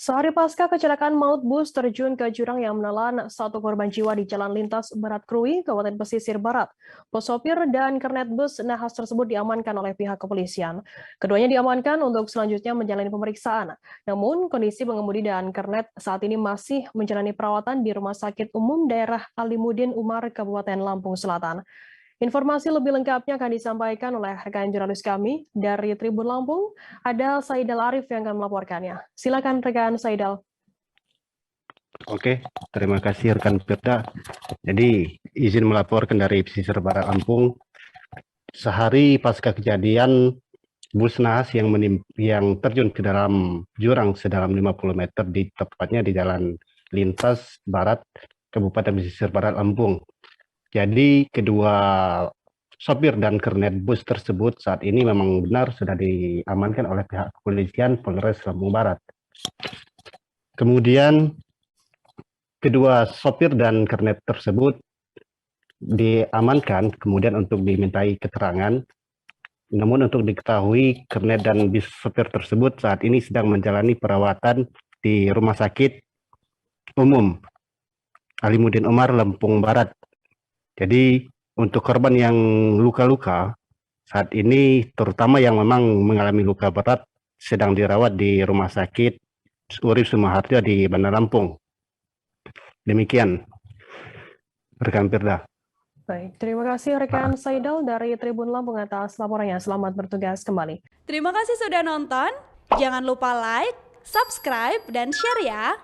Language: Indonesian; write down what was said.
Sehari pasca kecelakaan maut bus terjun ke jurang yang menelan satu korban jiwa di Jalan Lintas Barat Krui, Kabupaten Pesisir Barat. Bos sopir dan kernet bus nahas tersebut diamankan oleh pihak kepolisian. Keduanya diamankan untuk selanjutnya menjalani pemeriksaan. Namun, kondisi pengemudi dan kernet saat ini masih menjalani perawatan di Rumah Sakit Umum Daerah Alimuddin Umar, Kabupaten Lampung Selatan. Informasi lebih lengkapnya akan disampaikan oleh rekan jurnalis kami dari Tribun Lampung, ada Saidal Arif yang akan melaporkannya. Silakan rekan Saidal. Oke, terima kasih rekan Firda. Jadi izin melaporkan dari pesisir barat Lampung. Sehari pasca kejadian bus nahas yang terjun ke dalam jurang sedalam 50 meter tepatnya di Jalan Lintas Barat, Kabupaten Pesisir Barat Lampung. Jadi kedua sopir dan kernet bus tersebut saat ini memang benar sudah diamankan oleh pihak kepolisian Polres Lampung Barat. Kemudian kedua sopir dan kernet tersebut diamankan kemudian untuk dimintai keterangan. Namun untuk diketahui kernet dan bis sopir tersebut saat ini sedang menjalani perawatan di Rumah Sakit Umum Alimuddin Umar, Lampung Barat. Jadi untuk korban yang luka-luka saat ini terutama yang memang mengalami luka berat sedang dirawat di Rumah Sakit Urip Sumoharjo di Bandar Lampung. Demikian rekan Firda. Baik, terima kasih rekan Saidal dari Tribun Lampung atas laporannya. Selamat bertugas kembali. Terima kasih sudah nonton. Jangan lupa like, subscribe, dan share ya.